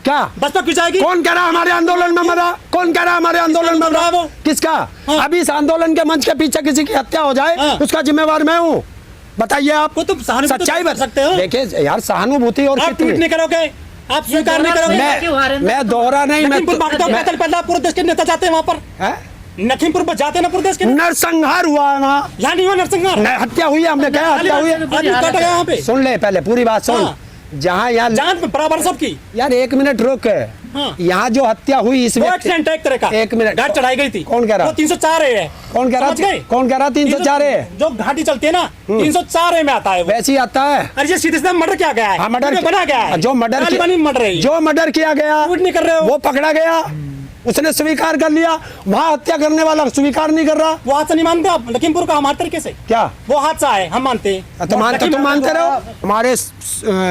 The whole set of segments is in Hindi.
क्या बसपा क्यों जाएगी? कौन कह रहा हमारे आंदोलन में मरा? कौन कह रहा हमारे आंदोलन में मरा? किसका? अभी इस आंदोलन के मंच के पीछे किसी की हत्या हो जाए उसका जिम्मेवार मैं हूँ। बताइए आप सच्चाई बता सकते हो? देखिए यार, सहानुभूति और ट्वीट नहीं करोगे, आप स्वीकार नहीं करोगे। मैं दोहरा नहीं, मैं पूरे देश के नेता जाते हैं वहाँ पर, लखीमपुर पर जाते हैं ना, पूरे देश के। नरसंहार हुआ है वहाँ, यहाँ नहीं हुआ नरसंहार, हत्या हुई है। हमने कहा हत्या हुई है, यहाँ पे सुन ले पहले पूरी बात सुन। जहाँ यहाँ जान बराबर सबकी। यार एक मिनट रुक, यहाँ जो हत्या हुई इस एक्सीडेंट एक तरह का, एक मिनट, घाट चढ़ाई गई थी। कौन कह रहा? 304 है। कौन कह रहा? कौन कह रहा 304 है? जो घाटी चलती है ना 304 में आता है, वैसे ही आता है। अरे ये सीधे मर्डर किया गया है, मर्डर बना गया है। जो मर्डर किया गया नहीं कर रहे हो, वो पकड़ा गया, उसने स्वीकार कर लिया। वहाँ हत्या करने वाला स्वीकार नहीं कर रहा। वो हादसा नहीं मानते आप? लखीमपुर का हमारे तरीके से क्या वो हादसा है, हम मानते हैं। तुम मानते रहो। हमारे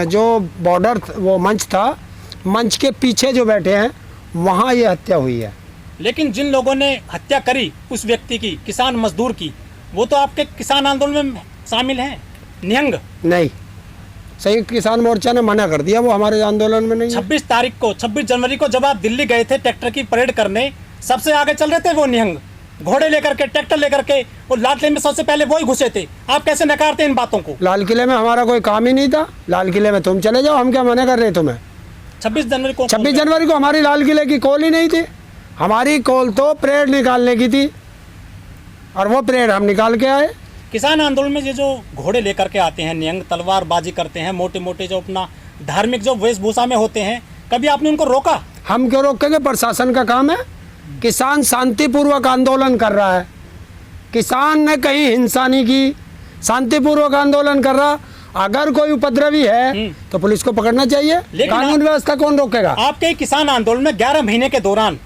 जो बॉर्डर वो मंच था, मंच के पीछे जो बैठे हैं वहाँ ये हत्या हुई है। लेकिन जिन लोगों ने हत्या करी उस व्यक्ति की, किसान मजदूर की, वो तो आपके किसान आंदोलन में शामिल हैं। निहंग नहीं, संयुक्त किसान मोर्चा ने मना कर दिया, वो हमारे आंदोलन में नहीं। 26 जनवरी को जब आप दिल्ली गए थे ट्रैक्टर की परेड करने, सबसे आगे चल रहे थे वो निहंग, घोड़े लेकर के, ट्रैक्टर लेकर के, और लाल किले में सबसे पहले वो ही घुसे थे। आप कैसे नकारते हैं इन बातों को? लाल किले में हमारा कोई काम ही नहीं था। लाल किले में तुम चले जाओ, हम क्या मना कर रहे तुम्हें? 26 जनवरी को हमारी लाल किले की कॉल ही नहीं थी। हमारी कॉल तो परेड निकालने की थी, और वो परेड हम निकाल के आए। किसान आंदोलन में ये जो घोड़े लेकर के आते हैं, निहंग तलवारबाजी करते हैं, मोटे मोटे जो अपना धार्मिक जो वेशभूषा में होते हैं, कभी आपने उनको रोका? हम क्यों रोकेंगे? प्रशासन का काम है। किसान शांतिपूर्वक आंदोलन कर रहा है, किसान ने कहीं हिंसा नहीं की, शांतिपूर्वक आंदोलन कर रहा। अगर कोई उपद्रवी है तो पुलिस को पकड़ना चाहिए, कानून व्यवस्था कौन रोकेगा? आपके किसान आंदोलन में 11 महीने के दौरान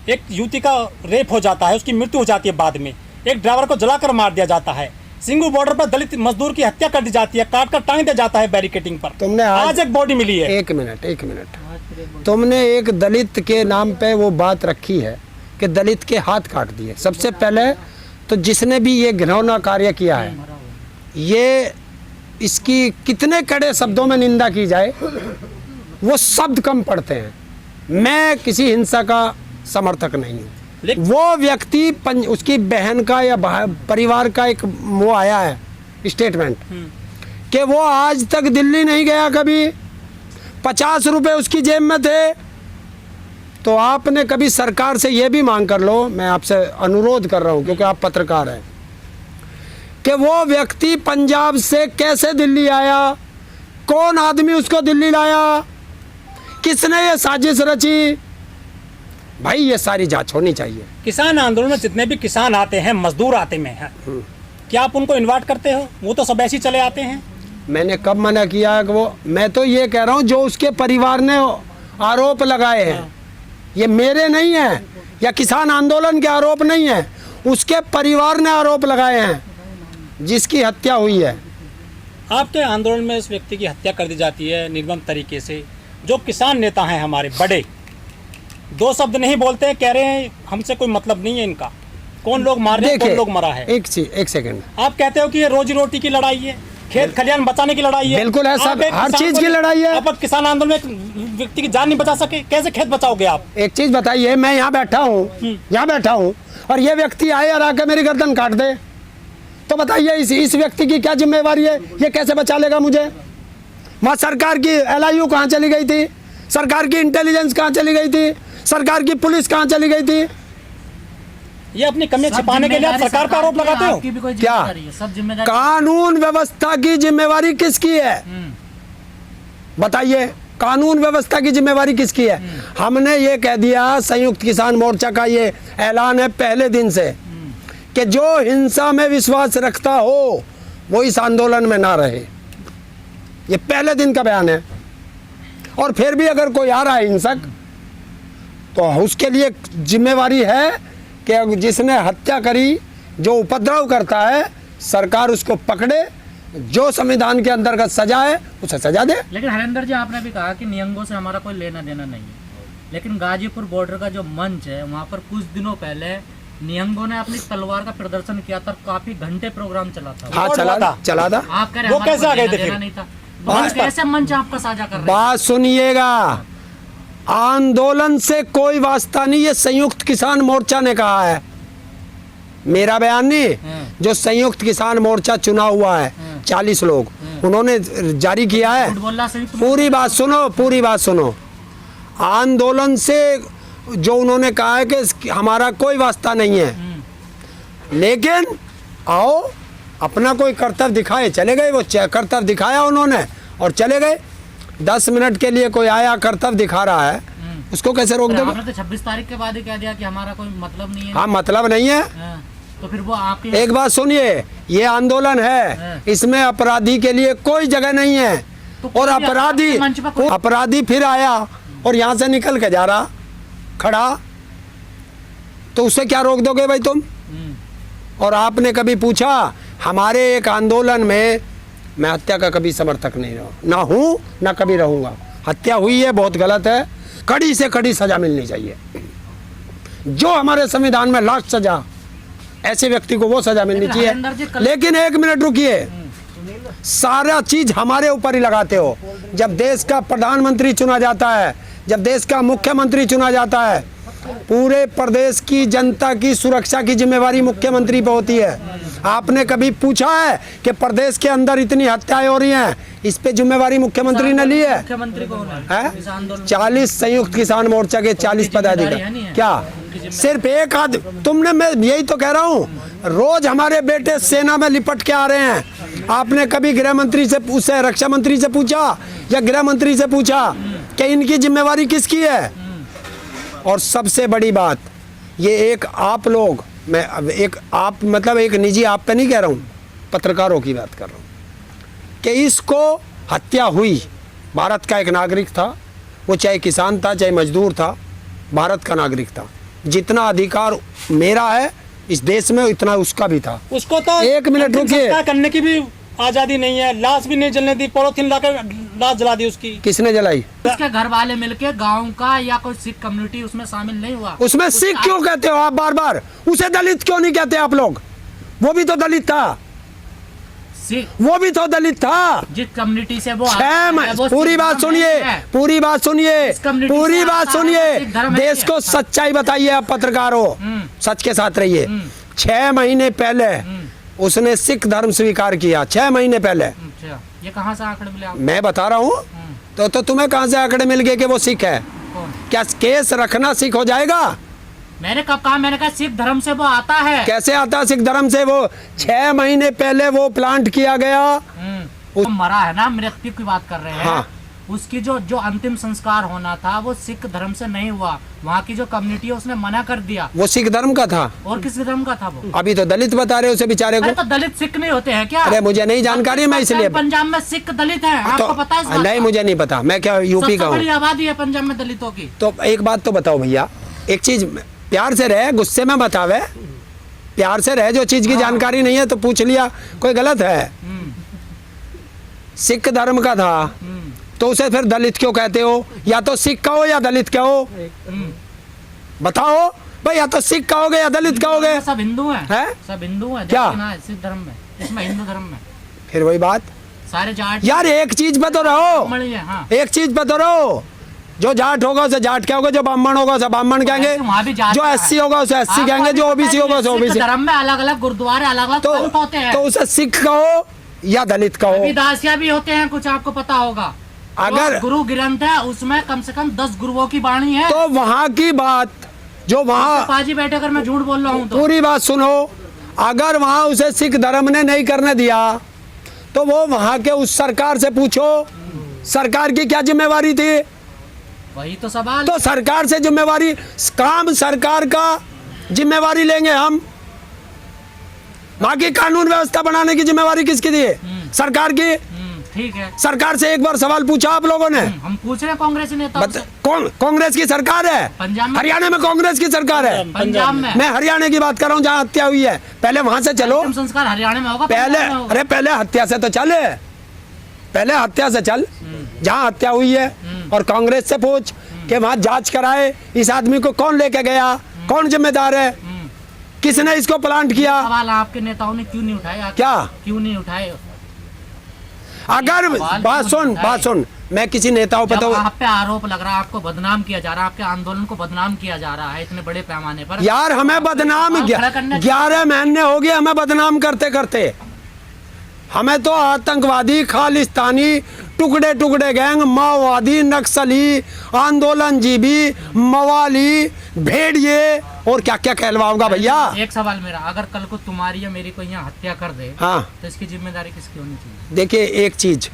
एक युवती का रेप हो जाता है, उसकी मृत्यु हो जाती है, बाद में एक ड्राइवर को जलाकर मार दिया जाता है, सिंगू बॉर्डर पर दलित मजदूर की हत्या कर दी जाती है, काट कर टांग दिया जाता है बैरिकेडिंग पर। तुमने आज एक बॉडी मिली है। एक मिनट, तुमने एक दलित के नाम पे वो बात रखी है कि दलित के हाथ काट दिए। सबसे पहले तो जिसने भी ये घिनौना कार्य किया है, ये इसकी कितने कड़े शब्दों में निंदा की जाए वो शब्द कम पड़ते हैं। मैं किसी हिंसा का समर्थक नहीं हूँ। वो व्यक्ति उसकी बहन का या परिवार का एक वो आया है स्टेटमेंट कि वो आज तक दिल्ली नहीं गया कभी, 50 रुपए उसकी जेब में थे। तो आपने कभी सरकार से ये भी मांग कर लो, मैं आपसे अनुरोध कर रहा हूँ क्योंकि आप पत्रकार हैं, कि वो व्यक्ति पंजाब से कैसे दिल्ली आया, कौन आदमी उसको दिल्ली लाया, किसने ये साजिश रची। भाई ये सारी जांच होनी चाहिए। किसान आंदोलन में जितने भी किसान आते हैं, मजदूर आते हैं, क्या आप उनको इन्वाइट करते हो? वो तो सब ऐसे ही चले आते हैं। मैंने कब मना किया कि वो, मैं तो ये कह रहा हूँ जो उसके परिवार ने आरोप लगाए हैं, ये मेरे नहीं है या किसान आंदोलन के आरोप नहीं है, उसके परिवार ने आरोप लगाए हैं जिसकी हत्या हुई है। आपके आंदोलन में इस व्यक्ति की हत्या कर दी जाती है निर्मम तरीके से। जो किसान नेता हैं हमारे बड़े, दो शब्द नहीं बोलते हैं, कह रहे हैं हमसे कोई मतलब नहीं है इनका, कौन लोग मार रहे हैं, कौन लोग मरा है। एक सेकंड, आप कहते हो कि ये रोजी रोटी की लड़ाई है, खेत खलियान बचाने की लड़ाई है। बिल्कुल है, सब हर चीज की लड़ाई है। आप किसान आंदोलन में एक व्यक्ति की जान नहीं बचा सके, कैसे खेत बचाओगे आप? एक चीज बताइए, मैं यहाँ बैठा हूँ और ये व्यक्ति आए और आके मेरी गर्दन काट दे, तो बताइए इस व्यक्ति की क्या जिम्मेवारी है? ये कैसे बचा लेगा मुझे? वहाँ सरकार की LIU कहाँ चली गई थी? सरकार की इंटेलिजेंस कहाँ चली गई थी? सरकार की पुलिस कहाँ चली गई थी? ये अपनी कमियां छिपाने के लिए आप सरकार पर आरोप लगाते हो क्या? कानून व्यवस्था की जिम्मेवारी किसकी है? बताइए, कानून व्यवस्था की जिम्मेवारी किसकी है? हमने ये कह दिया, संयुक्त किसान मोर्चा का ये ऐलान है पहले दिन से कि जो हिंसा में विश्वास रखता हो वो इस आंदोलन में ना रहे। ये पहले दिन का बयान है। और फिर भी अगर कोई आ रहा है हिंसक, तो उसके लिए जिम्मेवारी है कि जिसने हत्या करी, जो उपद्रव करता है, सरकार उसको पकड़े, जो संविधान के अंतर्गत सजा है उसे सजा दे। लेकिन हरेंद्र जी, आपने भी कहा कि निहंगों से हमारा कोई लेना देना नहीं है, लेकिन गाजीपुर बॉर्डर का जो मंच है वहाँ पर कुछ दिनों पहले निहंगों ने अपनी तलवार का प्रदर्शन किया था, काफी घंटे प्रोग्राम चला था। हाँ, चला था। आप कह रहे हैं कैसे आ गए थे? नहीं था, कैसे मंच आपका साझा कर रहे हैं? बात सुनिएगा, आंदोलन से कोई वास्ता नहीं, ये संयुक्त किसान मोर्चा ने कहा है, मेरा बयान नहीं। जो संयुक्त किसान मोर्चा चुना हुआ है 40 लोग, उन्होंने जारी किया है। पूरी बात सुनो, पूरी बात सुनो। आंदोलन से जो उन्होंने कहा है कि हमारा कोई वास्ता नहीं है, लेकिन आओ अपना कोई कर्तव्य दिखाए, चले गए। वो कर्तव्य दिखाया उन्होंने और चले गए। 10 मिनट के लिए कोई आया कर्तव्य दिखा रहा है, उसको कैसे रोक दोगे? आपने तो 26 तारीख के बाद ही कह दिया कि हमारा कोई मतलब नहीं है। हाँ, मतलब नहीं है। तो फिर वो आपके एक बात सुनिए, ये आंदोलन है, इसमें अपराधी के लिए कोई जगह नहीं है। और अपराधी फिर आया और यहाँ से निकल के जा रहा खड़ा, तो उससे क्या रोक दोगे भाई तुम? और आपने कभी पूछा? हमारे एक आंदोलन में मैं हत्या का कभी समर्थक नहीं रहा, ना हूँ ना कभी रहूँगा। हत्या हुई है, बहुत गलत है, कड़ी से कड़ी सजा मिलनी चाहिए। जो हमारे संविधान में लास्ट सजा, ऐसे व्यक्ति को वो सजा मिलनी चाहिए। लेकिन एक मिनट रुकिए, सारा चीज हमारे ऊपर ही लगाते हो। जब देश का प्रधानमंत्री चुना जाता है, जब देश का मुख्यमंत्री चुना जाता है, पूरे प्रदेश की जनता की सुरक्षा की जिम्मेवारी मुख्यमंत्री पे होती है। आपने कभी पूछा है कि प्रदेश के अंदर इतनी हत्याएं हो रही हैं, इस पे जिम्मेवारी मुख्यमंत्री ने ली है? मुख्यमंत्री को है 40 संयुक्त किसान मोर्चा के 40 पदाधिकारी, क्या सिर्फ एक तुमने? मैं यही तो कह रहा हूँ, रोज हमारे बेटे सेना में लिपट के आ रहे हैं। आपने कभी गृह मंत्री से पूछा, रक्षा मंत्री से पूछा या गृह मंत्री से पूछा कि इनकी जिम्मेवारी किसकी है? और सबसे बड़ी बात, ये एक आप लोग, मैं एक आप मतलब एक निजी आप पे नहीं कह रहा हूँ, पत्रकारों की बात कर रहा हूँ, कि इसको हत्या हुई, भारत का एक नागरिक था, वो चाहे किसान था चाहे मजदूर था, भारत का नागरिक था। जितना अधिकार मेरा है इस देश में उतना उसका भी था। उसको तो एक मिनट रुकिए, करने की भी आजादी नहीं है, लाश भी नहीं जलने दी, पॉलिथीन लाकर लाश जला दी उसकी। किसने जलाई? उसके घर वाले मिलके, गांव का या कोई सिख कम्युनिटी उसमें शामिल नहीं हुआ। उसमें सिख क्यों कहते हो आप बार बार? उसे दलित क्यों नहीं कहते आप लोग? वो भी तो दलित था, वो भी तो दलित था। जिस कम्युनिटी से वो पूरी बात सुनिए, पूरी बात सुनिए, पूरी बात सुनिए। देश को सच्चाई बताइए आप पत्रकार हो, सच के साथ रहिए। 6 महीने पहले उसने सिख धर्म स्वीकार किया, 6 महीने पहले। ये कहाँ से आंकड़े मिले? मैं बता रहा हूँ। तो तुम्हें कहाँ से आंकड़े मिल गए कि वो सिख है? क्या केस रखना सिख हो जाएगा? मैंने कब कहा? मैंने कहा सिख धर्म से वो आता है। कैसे आता है सिख धर्म से? वो 6 महीने पहले वो प्लांट किया गया। वो मरा है ना, मृत्यु की बात कर रहे हैं। हाँ। उसकी जो अंतिम संस्कार होना था वो सिख धर्म से नहीं हुआ। वहाँ की जो कम्युनिटी है उसने मना कर दिया। वो सिख धर्म का था। और किस धर्म का था वो? अभी तो दलित बता रहे उसे बेचारे को। तो दलित सिख नहीं होते हैं क्या? अरे मुझे नहीं जानकारी, मैं इसलिए। पंजाब में सिख दलित है, आपको पता है? नहीं, मुझे नहीं पता, मैं क्या यूपी का हूँ। बड़ी आबादी है पंजाब में दलितों की। तो एक बात तो बताओ भैया, एक चीज प्यार से रहे, गुस्से में बतावे, प्यार से रहे। जो चीज की जानकारी नहीं है तो पूछ लिया, कोई गलत है? सिख धर्म का था तो उसे फिर दलित क्यों कहते हो? या तो सिख कहो या दलित कहो, बताओ भाई। या तो सिख कहोगे या दलित कहोगे। सब हिंदू हैं, है? सब हिंदू हैं क्या? सिख धर्म में, इसमें हिंदू धर्म में फिर वही बात। सारे जाट यार एक चीज पे तो रहो, हाँ। एक चीज पे तो रहो। जो जाट होगा उसे जाट कहोगे, जो ब्राह्मण होगा उसे ब्राह्मण कहेंगे, जो एससी होगा उसे एससी कहेंगे, जो ओबीसी होगा उसे ओबीसी। धर्म में अलग अलग गुरुद्वारे, अलग अलग पंथ होते हैं। तो उसे सिख कहो या दलित कहो। रविदासिया भी होते हैं कुछ, आपको पता होगा। अगर गुरु ग्रंथ है उसमें कम से कम 10 गुरुओं की वाणी है। तो वहाँ की बात, जो वहाँ पाजी बैठे, अगर मैं झूठ बोल रहा हूँ तो पूरी बात सुनो। अगर वहाँ उसे सिख धर्म ने नहीं करने दिया तो वो वहाँ के उस सरकार से पूछो, सरकार की क्या जिम्मेवारी थी? वही तो सवाल। तो सरकार से जिम्मेवारी, काम सरकार का जिम्मेवारी लेंगे हम। वहाँ की कानून व्यवस्था बनाने की जिम्मेवारी किसकी थी? सरकार की। ठीक है, सरकार से एक बार सवाल पूछा आप लोगों ने? हम पूछ रहे हैं कांग्रेसी नेताओं से। कांग्रेस की सरकार है पंजाब में, हरियाणा में कांग्रेस की सरकार है। पंजाब में मैं हरियाणा की बात कर रहा हूँ जहाँ हत्या हुई है। पहले वहां से चलो, संस्कार हरियाणा में होगा। पहले अरे पहले हत्या से तो चल, पहले हत्या से चल, जहाँ हत्या हुई है। और कांग्रेस से पूछ कि वहाँ जांच कराए, इस आदमी को कौन लेके गया, कौन जिम्मेदार है, किसने इसको प्लांट किया। सवाल आपके नेताओं ने क्यों नहीं उठाया? क्या क्यों नहीं उठाए? अगर बात सुन, मैं किसी नेताओं पर जब तो आप पे आरोप लग रहा है, आपको बदनाम किया जा रहा है, आपके आंदोलन को बदनाम किया जा रहा है इतने बड़े पैमाने पर। यार हमें बदनाम खड़ा करना 11 महीने हो गए हमें बदनाम करते करते। हमें तो आतंकवादी, खालिस्तानी, टुकड़े टुकड़े गैंग, माओवादी, नक्सली, आंदोलनजीवी, मवाली, भेड़िए और क्या क्या कहलवाऊंगा भैया। एक सवाल मेरा, अगर कल को तुम्हारी या मेरी कोई यहाँ हत्या कर दे, हाँ तो इसकी जिम्मेदारी किसकी होनी चाहिए? देखिए एक चीज,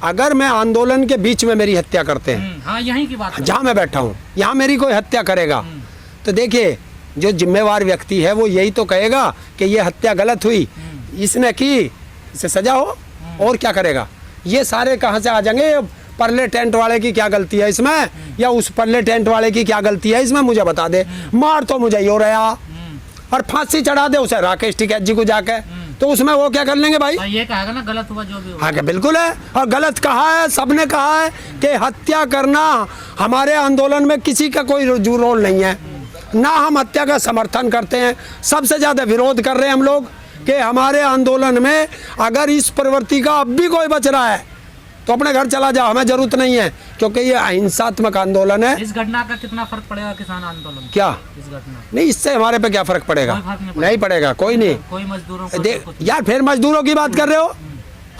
अगर मैं आंदोलन के बीच में मेरी हत्या करते हैं, हाँ यहीं की बात है। जहाँ मैं बैठा हूँ यहाँ मेरी कोई हत्या करेगा, तो देखिए जो जिम्मेवार व्यक्ति है वो यही तो कहेगा कि ये हत्या गलत हुई, इसने की, इसे सजा हो, और क्या करेगा। ये सारे कहाँ से आ जाएंगे, परले टेंट वाले की क्या गलती है इसमें, या उस परले टेंट वाले की क्या गलती है इसमें, मुझे बता दे। मार तो मुझे ही हो रहा, और फांसी चढ़ा दे उसे राकेश टिकैत जी को जाके, तो उसमें वो क्या कर लेंगे भाई। और ये कहेगा ना गलत हुआ जो भी हुआ। हाँ क्या बिल्कुल है, और गलत कहा है, सबने कहा है कि हत्या करना हमारे आंदोलन में किसी का कोई रोल नहीं है, ना हम हत्या का समर्थन करते हैं। सबसे ज्यादा विरोध कर रहे हैं हम लोग कि हमारे आंदोलन में अगर इस प्रवृत्ति का अब भी कोई बच रहा है तो अपने घर चला जाओ, हमें जरूरत नहीं है, क्योंकि ये अहिंसात्मक आंदोलन है। इस घटना का कितना फर्क पड़ेगा किसान आंदोलन? क्या इस घटना नहीं, इससे हमारे पे क्या फर्क पड़ेगा, कोई फर्क नहीं नहीं पड़ेगा, कोई नहीं। कोई मजदूरों को देख कुछ- यार, फिर मजदूरों की बात कर रहे हो,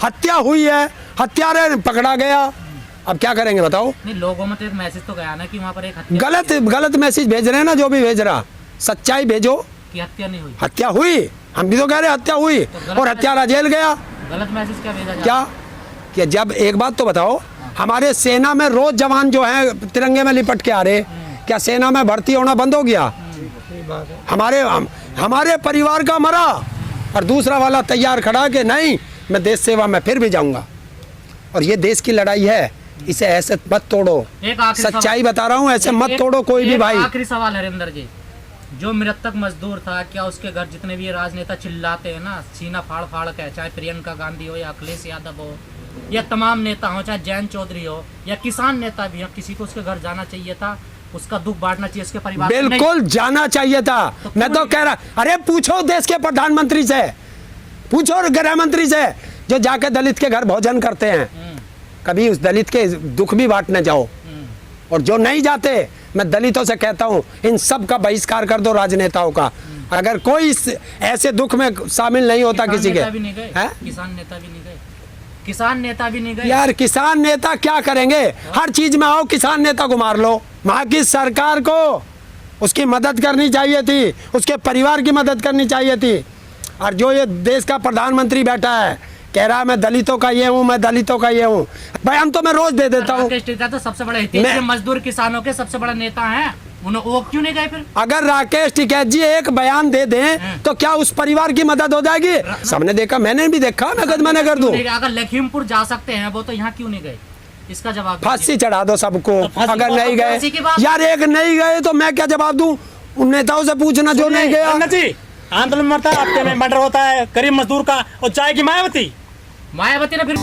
हत्या हुई है, हत्यारे पकड़ा गया, अब क्या करेंगे बताओ। नहीं, लोगों में तो एक मैसेज तो गया ना कि वहाँ पर एक हत्या गलत मैसेज भेज रहे हैं ना, जो भी भेज रहा, सच्चाई भेजो। की हत्या नहीं हुई। हत्या हुई, हम भी तो कह रहे हैं हत्या हुई, गलत और हत्यारा जेल गया। गलत मैसेज क्या भेजा जा क्या कि जब एक बात तो बताओ, हमारे सेना में रोज जवान जो हैं तिरंगे में लिपट के आ रहे, क्या सेना में भर्ती होना बंद हो गया? हमारे परिवार का मरा और दूसरा वाला तैयार खड़ा कि नहीं मैं देश सेवा में फिर भी जाऊंगा। और ये देश की लड़ाई है, इसे ऐसे मत तोड़ो। एक आखिरी सच्चाई सवाल- बता रहा हूँ, ऐसे मत तोड़ो कोई भी एक भाई। आखिरी सवाल हरिंदर जी, जो मृतक मजदूर था, क्या उसके घर जितने भी ये राजनेता चिल्लाते हैं ना, सीना फाड़ फाड़ के, चाहे प्रियंका गांधी हो या अखिलेश यादव हो या तमाम नेता हो, चाहे जयंत चौधरी हो या किसान नेता भी हो, किसी को उसके घर जाना चाहिए था, उसका दुख बांटना चाहिए उसके परिवार को? बिल्कुल जाना चाहिए था। मैं तो कह रहा, अरे पूछो देश के प्रधानमंत्री से, पूछो गृह मंत्री से, जो जाके दलित के घर भोजन करते हैं, कभी उस दलित के दुख भी बांटने जाओ। और जो नहीं जाते, मैं दलितों से कहता हूँ इन सब का बहिष्कार कर दो, राजनेताओं का। अगर कोई ऐसे दुख में शामिल नहीं होता किसी के, भी नहीं गए, है? किसान नेता भी नहीं गए, किसान नेता भी नहीं गए। यार किसान नेता क्या करेंगे, हर चीज में आओ किसान नेता को मार लो। वहाँ की सरकार को उसकी मदद करनी चाहिए थी, उसके परिवार की मदद करनी चाहिए थी। और जो ये देश का प्रधानमंत्री बैठा है, कह रहा है मैं दलितों का ये हूँ, मैं दलितों का ये हूँ, बयान तो मैं रोज दे देता हूँ। राकेश टिकैत तो सबसे बड़े हितैषी मजदूर किसानों के सबसे बड़ा नेता हैं, वो क्यों नहीं गए फिर? अगर राकेश टिकैत जी एक बयान दे दें तो क्या उस परिवार की मदद हो जाएगी? सबने देखा, मैंने भी देखा, मैं कर दूं। अगर लखीमपुर जा सकते हैं वो, तो यहाँ क्यों नहीं गए? इसका जवाब फांसी चढ़ा दो सबको, अगर नहीं फांसी की गए। बात- यार एक नहीं गए तो मैं क्या जवाब दूं? उन नेताओं से पूछना जो नहीं गया। अन्ना जी, आंदोलन मरता है, हफ्ते में मर्डर होता है गरीब मजदूर का, और चाय की मायावती मायावती ने फिर